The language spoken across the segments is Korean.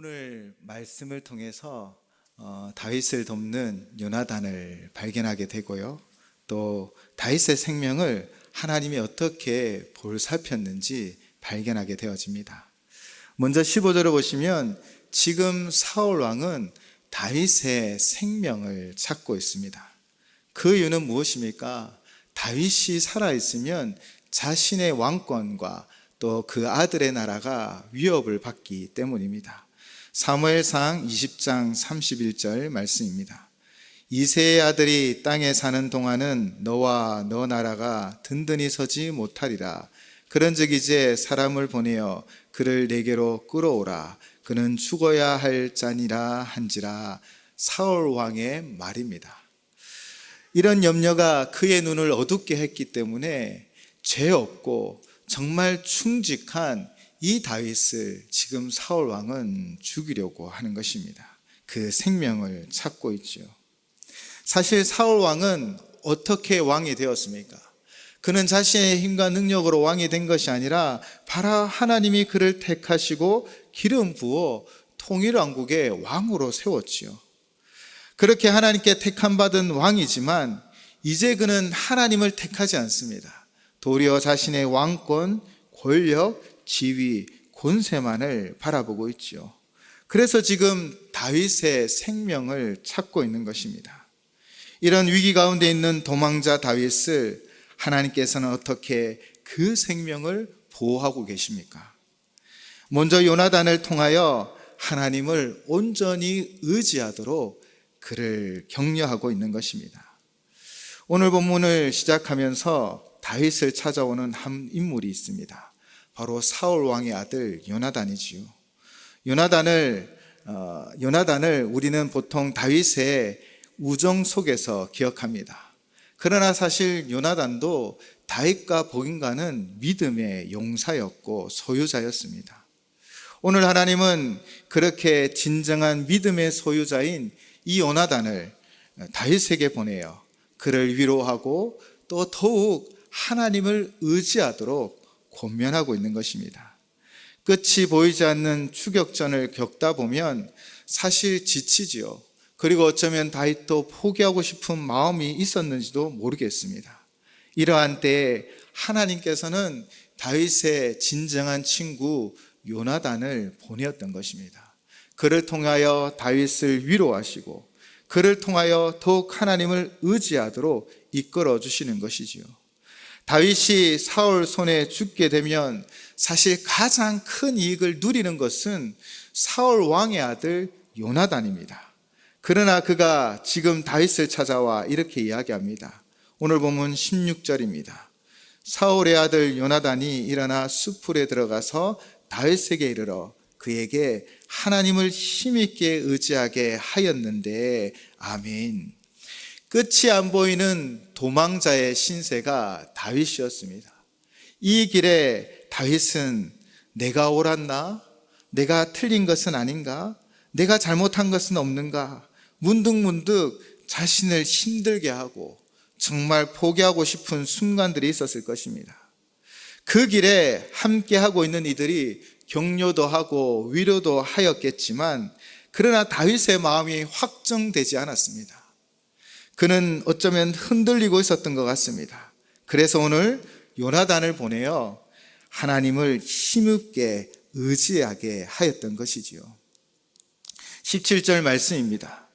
오늘 말씀을 통해서 다윗을 돕는 요나단을 발견하게 되고요. 또 다윗의 생명을 하나님이 어떻게 보살폈는지 발견하게 되어집니다. 먼저 15절을 보시면 지금 사울 왕은 다윗의 생명을 찾고 있습니다. 그 이유는 무엇입니까? 다윗이 살아있으면 자신의 왕권과 또 그 아들의 나라가 위협을 받기 때문입니다. 사무엘상 20장 31절 말씀입니다. 이새의 아들이 땅에 사는 동안은 너와 너 나라가 든든히 서지 못하리라. 그런즉 이제 사람을 보내어 그를 내게로 끌어오라. 그는 죽어야 할 자니라 한지라. 사울 왕의 말입니다. 이런 염려가 그의 눈을 어둡게 했기 때문에 죄 없고 정말 충직한 이 다윗을 지금 사울 왕은 죽이려고 하는 것입니다. 그 생명을 찾고 있죠. 사실 사울 왕은 어떻게 왕이 되었습니까? 그는 자신의 힘과 능력으로 왕이 된 것이 아니라 바로 하나님이 그를 택하시고 기름 부어 통일왕국의 왕으로 세웠지요. 그렇게 하나님께 택함받은 왕이지만 이제 그는 하나님을 택하지 않습니다. 도리어 자신의 왕권, 권력, 지위, 권세만을 바라보고 있죠. 그래서 지금 다윗의 생명을 찾고 있는 것입니다. 이런 위기 가운데 있는 도망자 다윗을 하나님께서는 어떻게 그 생명을 보호하고 계십니까? 먼저 요나단을 통하여 하나님을 온전히 의지하도록 그를 격려하고 있는 것입니다. 오늘 본문을 시작하면서 다윗을 찾아오는 한 인물이 있습니다. 바로 사울 왕의 아들 요나단이지요. 요나단을 우리는 보통 다윗의 우정 속에서 기억합니다. 그러나 사실 요나단도 다윗과 복인과는 믿음의 용사였고 소유자였습니다. 오늘 하나님은 그렇게 진정한 믿음의 소유자인 이 요나단을 다윗에게 보내어 그를 위로하고 또 더욱 하나님을 의지하도록 권면하고 있는 것입니다. 끝이 보이지 않는 추격전을 겪다 보면 사실 지치지요. 그리고 어쩌면 다윗도 포기하고 싶은 마음이 있었는지도 모르겠습니다. 이러한 때에 하나님께서는 다윗의 진정한 친구 요나단을 보내었던 것입니다. 그를 통하여 다윗을 위로하시고 그를 통하여 더욱 하나님을 의지하도록 이끌어 주시는 것이지요. 다윗이 사울 손에 죽게 되면 사실 가장 큰 이익을 누리는 것은 사울 왕의 아들 요나단입니다. 그러나 그가 지금 다윗을 찾아와 이렇게 이야기합니다. 오늘 본문 16절입니다. 사울의 아들 요나단이 일어나 숲풀에 들어가서 다윗에게 이르러 그에게 하나님을 힘있게 의지하게 하였는데 아멘. 끝이 안 보이는 도망자의 신세가 다윗이었습니다. 이 길에 다윗은 내가 옳았나? 내가 틀린 것은 아닌가? 내가 잘못한 것은 없는가? 문득문득 자신을 힘들게 하고 정말 포기하고 싶은 순간들이 있었을 것입니다. 그 길에 함께하고 있는 이들이 격려도 하고 위로도 하였겠지만 그러나 다윗의 마음이 확정되지 않았습니다. 그는 어쩌면 흔들리고 있었던 것 같습니다. 그래서 오늘 요나단을 보내어 하나님을 힘있게 의지하게 하였던 것이지요. 17절 말씀입니다.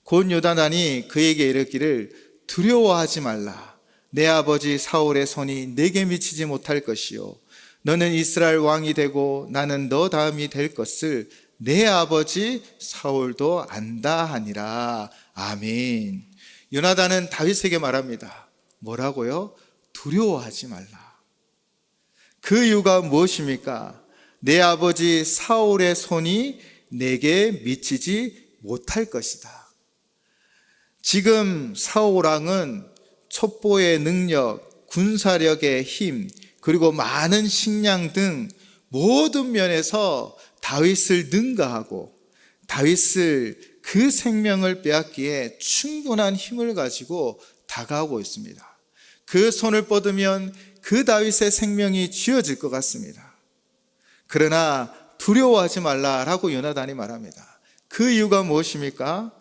곧 요나단이 그에게 이르기를 두려워하지 말라. 내 아버지 사울의 손이 내게 미치지 못할 것이요 너는 이스라엘 왕이 되고 나는 너 다음이 될 것을 내 아버지 사울도 안다 하니라. 아멘. 요나단은 다윗에게 말합니다. 뭐라고요? 두려워하지 말라. 그 이유가 무엇입니까? 내 아버지 사울의 손이 내게 미치지 못할 것이다. 지금 사울 왕은 첩보의 능력, 군사력의 힘, 그리고 많은 식량 등 모든 면에서 다윗을 능가하고 다윗을 그 생명을 빼앗기에 충분한 힘을 가지고 다가오고 있습니다. 그 손을 뻗으면 그 다윗의 생명이 쥐어질 것 같습니다. 그러나 두려워하지 말라라고 요나단이 말합니다. 그 이유가 무엇입니까?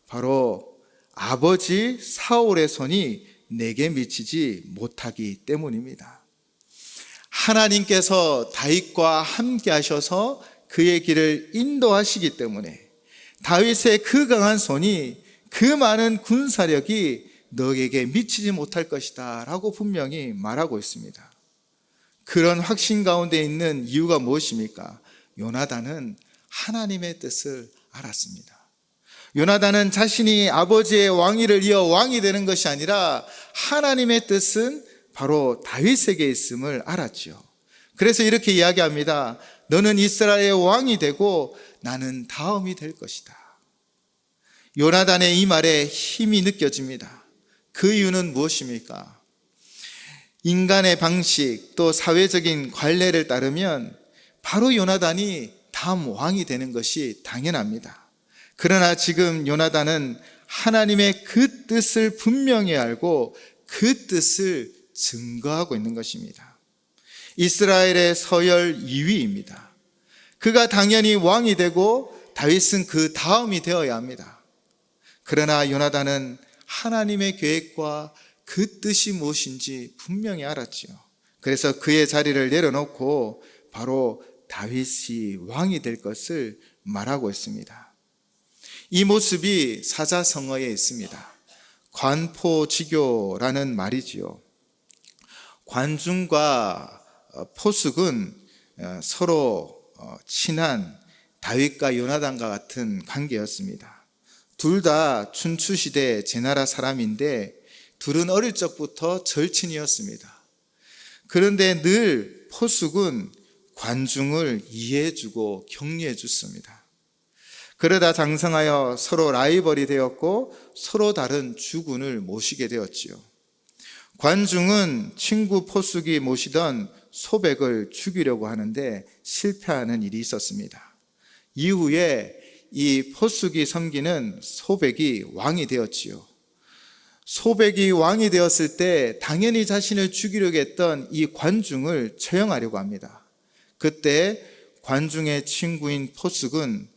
바로 아버지 사울의 손이 내게 미치지 못하기 때문입니다. 하나님께서 다윗과 함께 하셔서 그의 길을 인도하시기 때문에 다윗의 그 강한 손이, 그 많은 군사력이 너에게 미치지 못할 것이다 라고 분명히 말하고 있습니다. 그런 확신 가운데 있는 이유가 무엇입니까? 요나단은 하나님의 뜻을 알았습니다. 요나단은 자신이 아버지의 왕위를 이어 왕이 되는 것이 아니라 하나님의 뜻은 바로 다윗에게 있음을 알았죠. 그래서 이렇게 이야기합니다. 너는 이스라엘의 왕이 되고 나는 다음이 될 것이다. 요나단의 이 말에 힘이 느껴집니다. 그 이유는 무엇입니까? 인간의 방식 또 사회적인 관례를 따르면 바로 요나단이 다음 왕이 되는 것이 당연합니다. 그러나 지금 요나단은 하나님의 그 뜻을 분명히 알고 그 뜻을 증거하고 있는 것입니다. 이스라엘의 서열 2위입니다. 그가 당연히 왕이 되고 다윗은 그 다음이 되어야 합니다. 그러나 요나단은 하나님의 계획과 그 뜻이 무엇인지 분명히 알았지요. 그래서 그의 자리를 내려놓고 바로 다윗이 왕이 될 것을 말하고 있습니다. 이 모습이 사자성어에 있습니다. 관포지교라는 말이지요. 관중과 포숙은 서로 친한 다윗과 요나단과 같은 관계였습니다. 둘 다 춘추시대 제나라 사람인데 둘은 어릴 적부터 절친이었습니다. 그런데 늘 포숙은 관중을 이해해주고 격려해줬습니다. 그러다 장성하여 서로 라이벌이 되었고 서로 다른 주군을 모시게 되었지요. 관중은 친구 포숙이 모시던 소백을 죽이려고 하는데 실패하는 일이 있었습니다. 이후에 이 포숙이 섬기는 소백이 왕이 되었지요. 소백이 왕이 되었을 때 당연히 자신을 죽이려고 했던 이 관중을 처형하려고 합니다. 그때 관중의 친구인 포숙은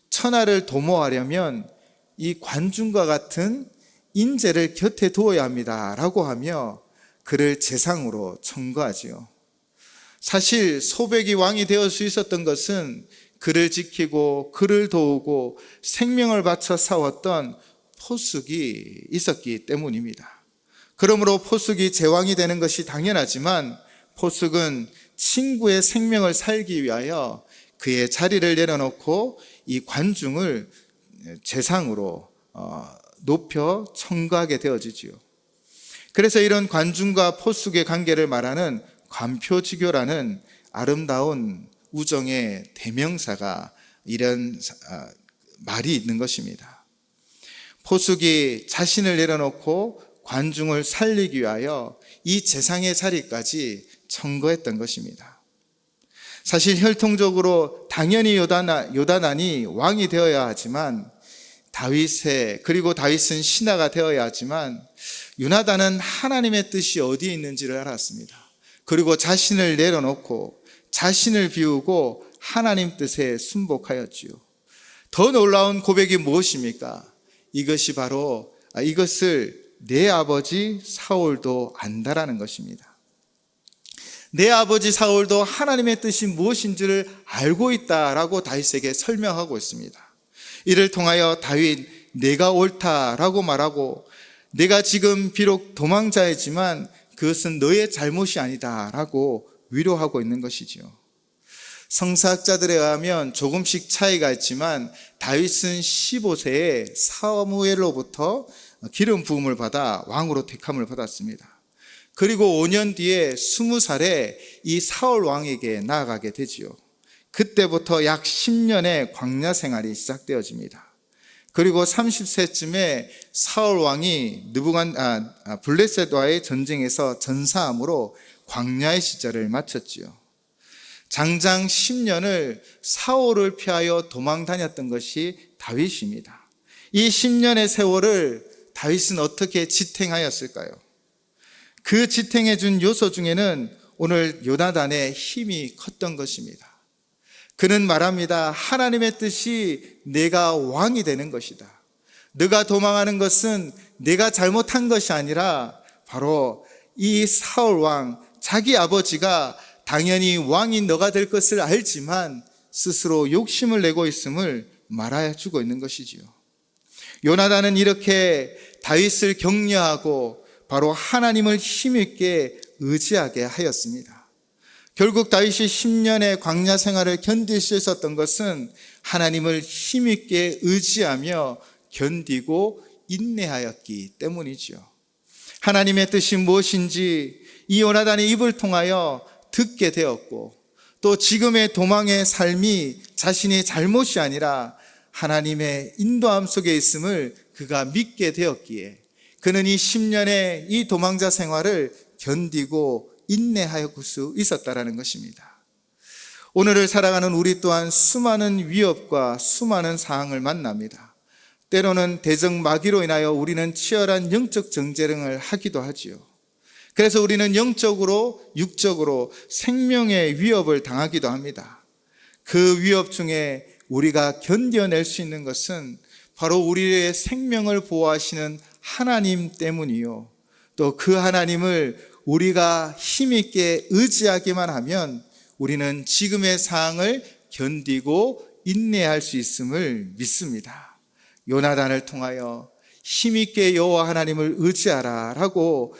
천하를 도모하려면 이 관중과 같은 인재를 곁에 두어야 합니다 라고 하며 그를 재상으로 청구하지요. 사실 소백이 왕이 되어 수 있었던 것은 그를 지키고 그를 도우고 생명을 바쳐 싸웠던 포숙이 있었기 때문입니다. 그러므로 포숙이 제왕이 되는 것이 당연하지만 포숙은 친구의 생명을 살기 위하여 그의 자리를 내려놓고 이 관중을 재상으로 높여 청구하게 되어지지요. 그래서 이런 관중과 포숙의 관계를 말하는 관표지교라는 아름다운 우정의 대명사가 이런 말이 있는 것입니다. 포숙이 자신을 내려놓고 관중을 살리기 위하여 이 재상의 자리까지 청구했던 것입니다. 사실 혈통적으로 당연히 요다난이 왕이 되어야 하지만 그리고 다윗은 신하가 되어야 하지만 요나단은 하나님의 뜻이 어디에 있는지를 알았습니다. 그리고 자신을 내려놓고 자신을 비우고 하나님 뜻에 순복하였지요. 더 놀라운 고백이 무엇입니까? 이것을 내 아버지 사울도 안다라는 것입니다. 내 아버지 사울도 하나님의 뜻이 무엇인지를 알고 있다라고 다윗에게 설명하고 있습니다. 이를 통하여 다윗, 내가 옳다라고 말하고 내가 지금 비록 도망자이지만 그것은 너의 잘못이 아니다라고 위로하고 있는 것이지요. 성사학자들에 의하면 조금씩 차이가 있지만 다윗은 15세에 사무엘로부터 기름 부음을 받아 왕으로 택함을 받았습니다. 그리고 5년 뒤에 20살에 이 사울 왕에게 나아가게 되지요. 그때부터 약 10년의 광야 생활이 시작되어집니다. 그리고 30세쯤에 사울 왕이 블레셋과의 전쟁에서 전사함으로 광야의 시절을 마쳤지요. 장장 10년을 사울을 피하여 도망 다녔던 것이 다윗입니다. 이 10년의 세월을 다윗은 어떻게 지탱하였을까요? 그 지탱해 준 요소 중에는 오늘 요나단의 힘이 컸던 것입니다. 그는 말합니다. 하나님의 뜻이 내가 왕이 되는 것이다. 네가 도망하는 것은 내가 잘못한 것이 아니라 바로 이 사울 왕, 자기 아버지가 당연히 왕인 너가 될 것을 알지만 스스로 욕심을 내고 있음을 말해주고 있는 것이지요. 요나단은 이렇게 다윗을 격려하고 바로 하나님을 힘있게 의지하게 하였습니다. 결국 다윗이 10년의 광야 생활을 견딜 수 있었던 것은 하나님을 힘있게 의지하며 견디고 인내하였기 때문이지요. 하나님의 뜻이 무엇인지 이 요나단의 입을 통하여 듣게 되었고, 또 지금의 도망의 삶이 자신의 잘못이 아니라 하나님의 인도함 속에 있음을 그가 믿게 되었기에 그는 이 10년의 이 도망자 생활을 견디고 인내할 수 있었다라는 것입니다. 오늘을 살아가는 우리 또한 수많은 위협과 수많은 상황을 만납니다. 때로는 대적마귀로 인하여 우리는 치열한 영적 정쟁을 하기도 하지요. 그래서 우리는 영적으로, 육적으로 생명의 위협을 당하기도 합니다. 그 위협 중에 우리가 견뎌낼 수 있는 것은 바로 우리의 생명을 보호하시는 하나님 때문이요, 또 그 하나님을 우리가 힘있게 의지하기만 하면 우리는 지금의 상황을 견디고 인내할 수 있음을 믿습니다. 요나단을 통하여 힘있게 여호와 하나님을 의지하라 라고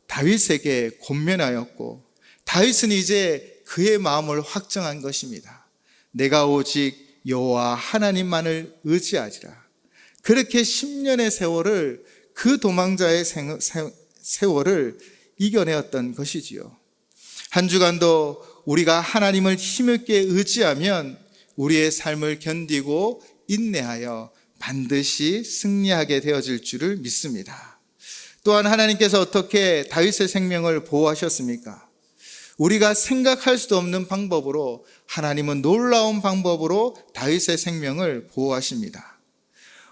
다윗에게 권면하였고, 다윗은 이제 그의 마음을 확정한 것입니다. 내가 오직 여호와 하나님만을 의지하리라. 그렇게 10년의 세월을, 그 도망자의 세월을 이겨내었던 것이지요. 한 주간도 우리가 하나님을 힘있게 의지하면 우리의 삶을 견디고 인내하여 반드시 승리하게 되어질 줄을 믿습니다. 또한 하나님께서 어떻게 다윗의 생명을 보호하셨습니까? 우리가 생각할 수도 없는 방법으로, 하나님은 놀라운 방법으로 다윗의 생명을 보호하십니다.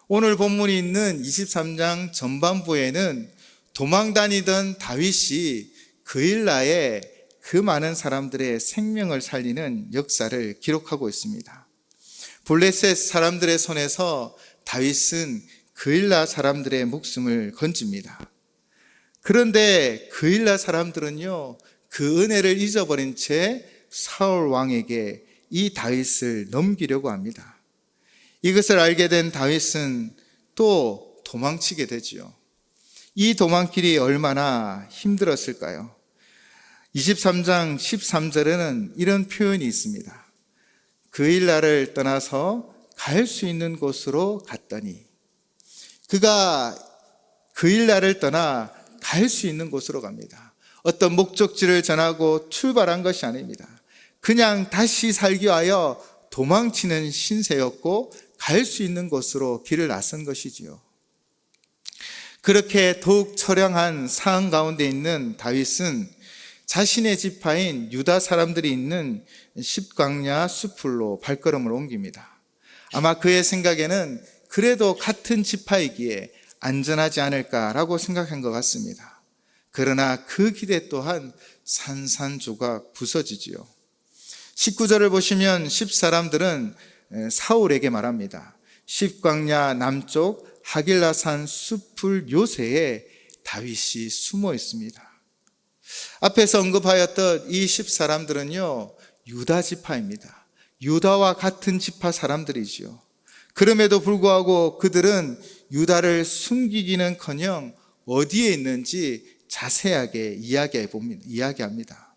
오늘 본문이 있는 23장 전반부에는 도망 다니던 다윗이 그일라에 그 많은 사람들의 생명을 살리는 역사를 기록하고 있습니다. 블레셋 사람들의 손에서 다윗은 그일라 사람들의 목숨을 건집니다. 그런데 그일라 사람들은요, 그 은혜를 잊어버린 채 사울 왕에게 이 다윗을 넘기려고 합니다. 이것을 알게 된 다윗은 또 도망치게 되지요. 이 도망길이 얼마나 힘들었을까요? 23장 13절에는 이런 표현이 있습니다. 그일라를 떠나서 갈 수 있는 곳으로 갔더니, 그가 그일라를 떠나 갈 수 있는 곳으로 갑니다. 어떤 목적지를 전하고 출발한 것이 아닙니다. 그냥 다시 살기 위하여 도망치는 신세였고 갈 수 있는 곳으로 길을 나선 것이지요. 그렇게 더욱 처량한 상황 가운데 있는 다윗은 자신의 지파인 유다 사람들이 있는 십광야 수풀로 발걸음을 옮깁니다. 아마 그의 생각에는 그래도 같은 지파이기에 안전하지 않을까라고 생각한 것 같습니다. 그러나 그 기대 또한 산산조각 부서지지요. 19절을 보시면 십사람들은 사울에게 말합니다. 십광야 남쪽 하길라산 수풀 요새에 다윗이 숨어 있습니다. 앞에서 언급하였던 이 십사람들은요, 유다 지파입니다. 유다와 같은 지파 사람들이지요. 그럼에도 불구하고 그들은 유다를 숨기기는커녕 어디에 있는지 자세하게 이야기합니다.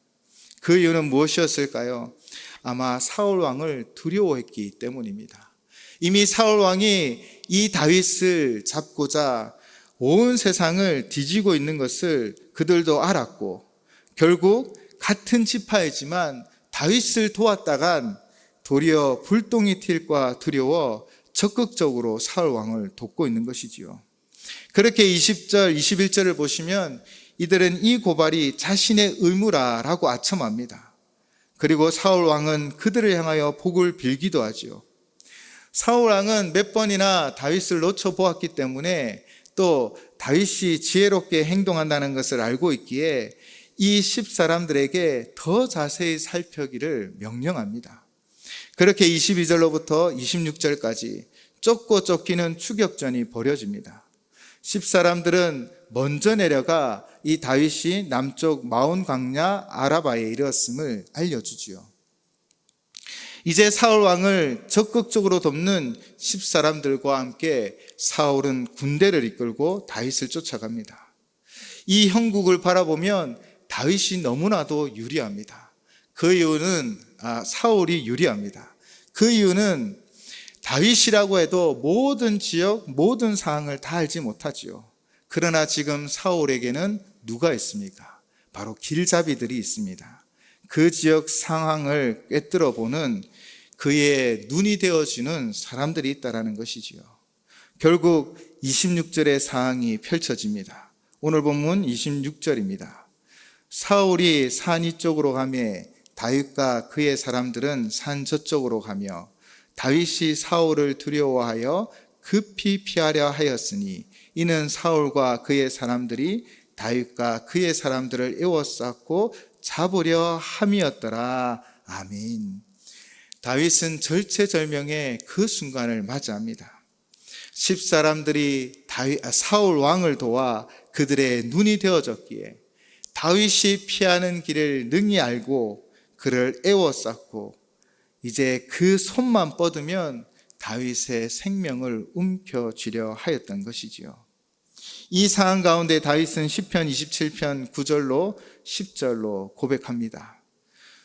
그 이유는 무엇이었을까요? 아마 사울 왕을 두려워했기 때문입니다. 이미 사울 왕이 이 다윗을 잡고자 온 세상을 뒤지고 있는 것을 그들도 알았고, 결국 같은 지파이지만 다윗을 도왔다간 도리어 불똥이 튈까 두려워 적극적으로 사울 왕을 돕고 있는 것이지요. 그렇게 20절, 21절을 보시면 이들은 이 고발이 자신의 의무라라고 아첨합니다. 그리고 사울 왕은 그들을 향하여 복을 빌기도 하지요. 사울 왕은 몇 번이나 다윗을 놓쳐보았기 때문에, 또 다윗이 지혜롭게 행동한다는 것을 알고 있기에 이 십사람들에게 더 자세히 살펴기를 명령합니다. 그렇게 22절로부터 26절까지 쫓고 쫓기는 추격전이 벌어집니다. 10사람들은 먼저 내려가 이 다윗이 남쪽 마온 광야 아라바에 이르렀음을 알려주지요. 이제 사울 왕을 적극적으로 돕는 10사람들과 함께 사울은 군대를 이끌고 다윗을 쫓아갑니다. 이 형국을 바라보면 다윗이 너무나도 유리합니다. 그 이유는 사울이 유리합니다. 그 이유는 다윗이라고 해도 모든 지역, 모든 상황을 다 알지 못하지요. 그러나 지금 사울에게는 누가 있습니까? 바로 길잡이들이 있습니다. 그 지역 상황을 꿰뚫어 보는 그의 눈이 되어주는 사람들이 있다는 것이지요. 결국 26절의 상황이 펼쳐집니다. 오늘 본문 26절입니다. 사울이 산 이쪽으로 가며 다윗과 그의 사람들은 산 저쪽으로 가며 다윗이 사울을 두려워하여 급히 피하려 하였으니 이는 사울과 그의 사람들이 다윗과 그의 사람들을 에워쌌고 잡으려 함이었더라. 아멘. 다윗은 절체절명의 그 순간을 맞이합니다. 10사람들이 사울 왕을 도와 그들의 눈이 되어졌기에 다윗이 피하는 길을 능히 알고 그를 에워쌌고 이제 그 손만 뻗으면 다윗의 생명을 움켜쥐려 하였던 것이지요. 이 상황 가운데 다윗은 시편 27편 9절로 10절로 고백합니다.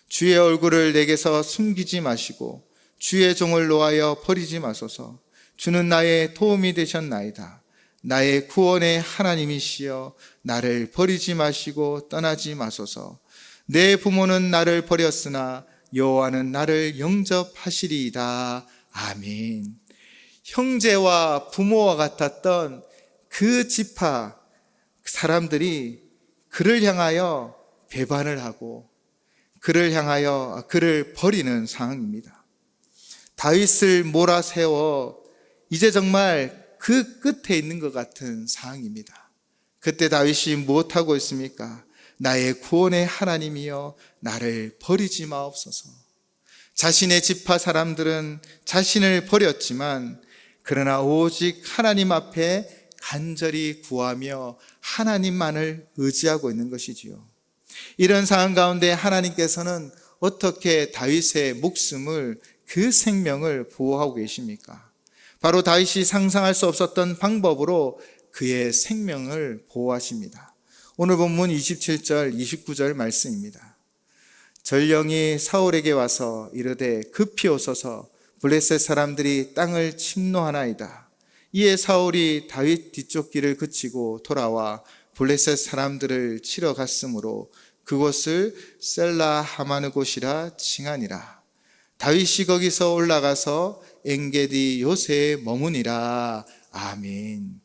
주의 얼굴을 내게서 숨기지 마시고 주의 종을 놓아여 버리지 마소서. 주는 나의 도움이 되셨나이다. 나의 구원의 하나님이시여 나를 버리지 마시고 떠나지 마소서. 내 부모는 나를 버렸으나 여호와는 나를 영접하시리이다. 아멘. 형제와 부모와 같았던 그 지파 사람들이 그를 향하여 배반을 하고 그를 향하여 그를 버리는 상황입니다. 다윗을 몰아세워 이제 정말 그 끝에 있는 것 같은 상황입니다. 그때 다윗이 무엇하고 있습니까? 나의 구원의 하나님이여 나를 버리지 마옵소서. 자신의 지파 사람들은 자신을 버렸지만 그러나 오직 하나님 앞에 간절히 구하며 하나님만을 의지하고 있는 것이지요. 이런 상황 가운데 하나님께서는 어떻게 다윗의 목숨을, 그 생명을 보호하고 계십니까? 바로 다윗이 상상할 수 없었던 방법으로 그의 생명을 보호하십니다. 오늘 본문 27절, 29절 말씀입니다. 전령이 사울에게 와서 이르되 급히 오소서 블레셋 사람들이 땅을 침노하나이다. 이에 사울이 다윗 뒤쪽 길을 그치고 돌아와 블레셋 사람들을 치러 갔으므로 그곳을 셀라 하마느 곳이라 칭하니라. 다윗이 거기서 올라가서 엔게디 요새에 머무니라. 아멘.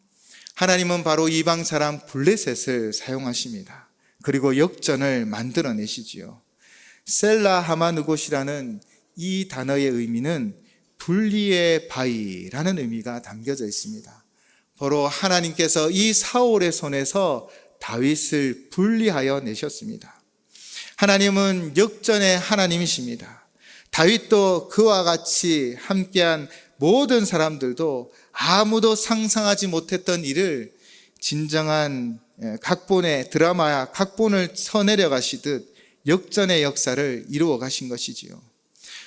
하나님은 바로 이방 사람 블레셋을 사용하십니다. 그리고 역전을 만들어내시지요. 셀라 하마느 곳이라는 이 단어의 의미는 분리의 바위라는 의미가 담겨져 있습니다. 바로 하나님께서 이 사울의 손에서 다윗을 분리하여 내셨습니다. 하나님은 역전의 하나님이십니다. 다윗도 그와 같이 함께한 모든 사람들도 아무도 상상하지 못했던 일을 진정한 각본의 드라마 각본을 써내려 가시듯 역전의 역사를 이루어 가신 것이지요.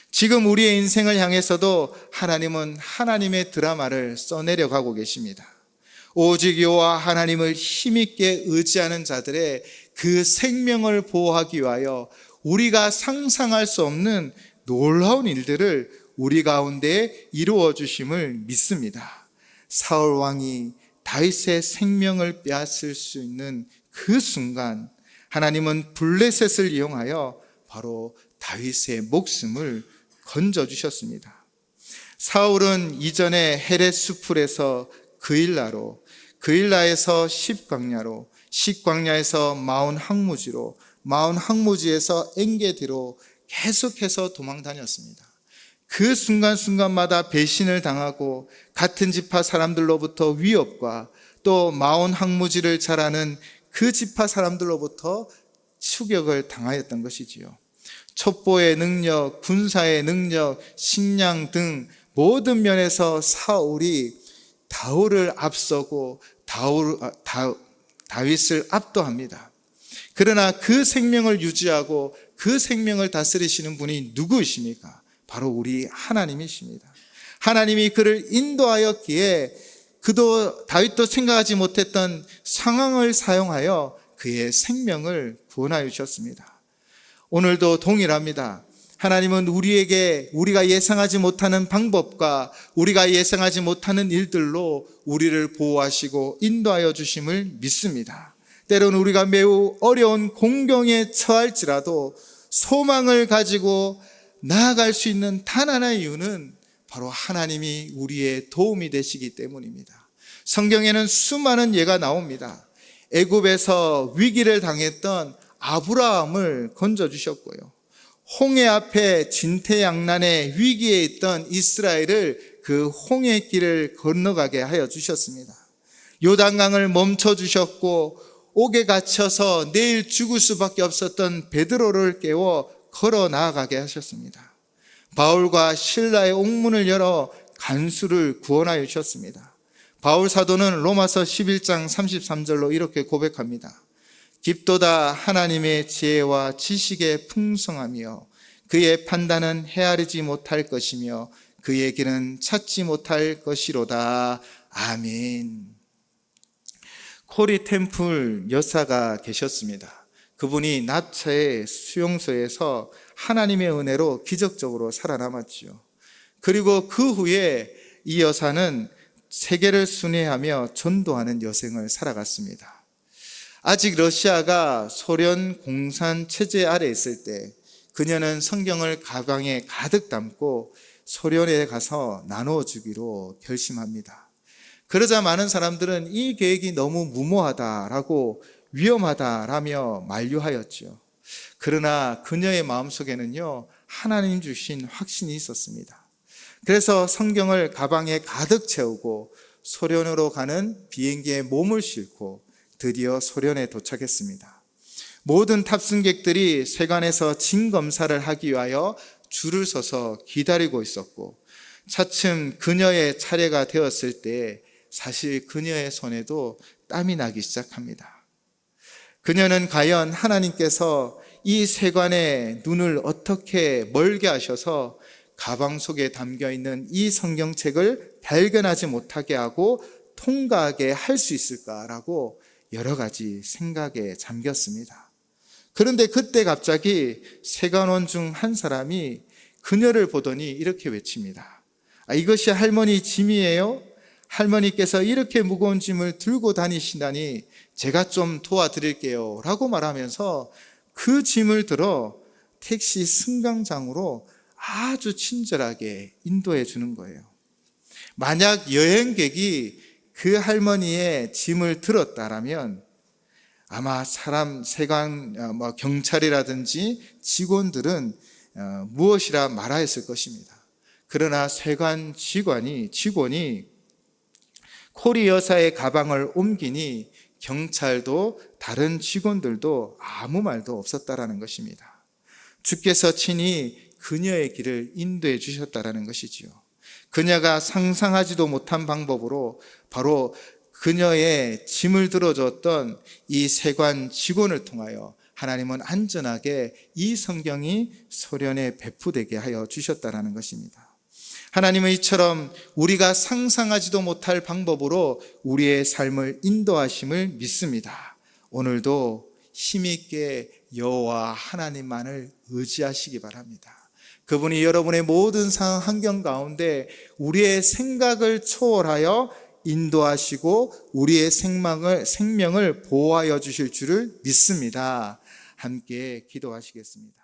지금 우리의 인생을 향해서도 하나님은 하나님의 드라마를 써내려 가고 계십니다. 오직 여호와 하나님을 힘있게 의지하는 자들의 그 생명을 보호하기 위하여 우리가 상상할 수 없는 놀라운 일들을 우리 가운데 이루어 주심을 믿습니다. 사울 왕이 다윗의 생명을 빼앗을 수 있는 그 순간 하나님은 블레셋을 이용하여 바로 다윗의 목숨을 건져주셨습니다. 사울은 이전에 헤렛 수풀에서 그일라로, 그일라에서 십광야로, 십광야에서 마온 항무지로, 마온 항무지에서 엔게디로 계속해서 도망 다녔습니다. 그 순간순간마다 배신을 당하고 같은 지파 사람들로부터 위협과 또 마온 항무지를 잘 아는 그 지파 사람들로부터 추격을 당하였던 것이지요. 첩보의 능력, 군사의 능력, 식량 등 모든 면에서 사울이 다윗을 앞서고 다윗을 압도합니다. 그러나 그 생명을 유지하고 그 생명을 다스리시는 분이 누구이십니까? 바로 우리 하나님이십니다. 하나님이 그를 인도하였기에 다윗도 생각하지 못했던 상황을 사용하여 그의 생명을 구원하여 주셨습니다. 오늘도 동일합니다. 하나님은 우리가 예상하지 못하는 방법과 우리가 예상하지 못하는 일들로 우리를 보호하시고 인도하여 주심을 믿습니다. 때로는 우리가 매우 어려운 공경에 처할지라도 소망을 가지고 나아갈 수 있는 단 하나의 이유는 바로 하나님이 우리의 도움이 되시기 때문입니다. 성경에는 수많은 예가 나옵니다. 애굽에서 위기를 당했던 아브라함을 건져주셨고요. 홍해 앞에 진퇴양난의 위기에 있던 이스라엘을 그 홍해 길을 건너가게 하여 주셨습니다. 요단강을 멈춰주셨고 옥에 갇혀서 내일 죽을 수밖에 없었던 베드로를 깨워 걸어 나아가게 하셨습니다. 바울과 실라의 옥문을 열어 간수를 구원하여 주셨습니다. 바울 사도는 로마서 11장 33절로 이렇게 고백합니다. 깊도다 하나님의 지혜와 지식의 풍성하며 그의 판단은 헤아리지 못할 것이며 그의 길은 찾지 못할 것이로다. 아멘. 코리 템플 여사가 계셨습니다. 그분이 납치의 수용소에서 하나님의 은혜로 기적적으로 살아남았지요. 그리고 그 후에 이 여사는 세계를 순회하며 전도하는 여생을 살아갔습니다. 아직 러시아가 소련 공산 체제 아래 있을 때 그녀는 성경을 가방에 가득 담고 소련에 가서 나누어 주기로 결심합니다. 그러자 많은 사람들은 이 계획이 너무 무모하다라고 위험하다라며 만류하였죠. 그러나 그녀의 마음속에는요, 하나님 주신 확신이 있었습니다. 그래서 성경을 가방에 가득 채우고 소련으로 가는 비행기에 몸을 싣고 드디어 소련에 도착했습니다. 모든 탑승객들이 세관에서 진검사를 하기 위하여 줄을 서서 기다리고 있었고 차츰 그녀의 차례가 되었을 때 사실 그녀의 손에도 땀이 나기 시작합니다. 그녀는 과연 하나님께서 이 세관의 눈을 어떻게 멀게 하셔서 가방 속에 담겨있는 이 성경책을 발견하지 못하게 하고 통과하게 할 수 있을까라고 여러 가지 생각에 잠겼습니다. 그런데 그때 갑자기 세관원 중 한 사람이 그녀를 보더니 이렇게 외칩니다. 이것이 할머니 짐이에요? 할머니께서 이렇게 무거운 짐을 들고 다니신다니 제가 좀 도와드릴게요 라고 말하면서 그 짐을 들어 택시 승강장으로 아주 친절하게 인도해 주는 거예요. 만약 여행객이 그 할머니의 짐을 들었다라면 아마 세관 경찰이라든지 직원들은 무엇이라 말하였을 것입니다. 그러나 세관 직원이 코리 여사의 가방을 옮기니 경찰도 다른 직원들도 아무 말도 없었다라는 것입니다. 주께서 친히 그녀의 길을 인도해 주셨다라는 것이지요. 그녀가 상상하지도 못한 방법으로 바로 그녀의 짐을 들어줬던 이 세관 직원을 통하여 하나님은 안전하게 이 성경이 소련에 배포되게 하여 주셨다라는 것입니다. 하나님은 이처럼 우리가 상상하지도 못할 방법으로 우리의 삶을 인도하심을 믿습니다. 오늘도 힘있게 여호와 하나님만을 의지하시기 바랍니다. 그분이 여러분의 모든 상황 환경 가운데 우리의 생각을 초월하여 인도하시고 우리의 생명을 보호하여 주실 줄을 믿습니다. 함께 기도하시겠습니다.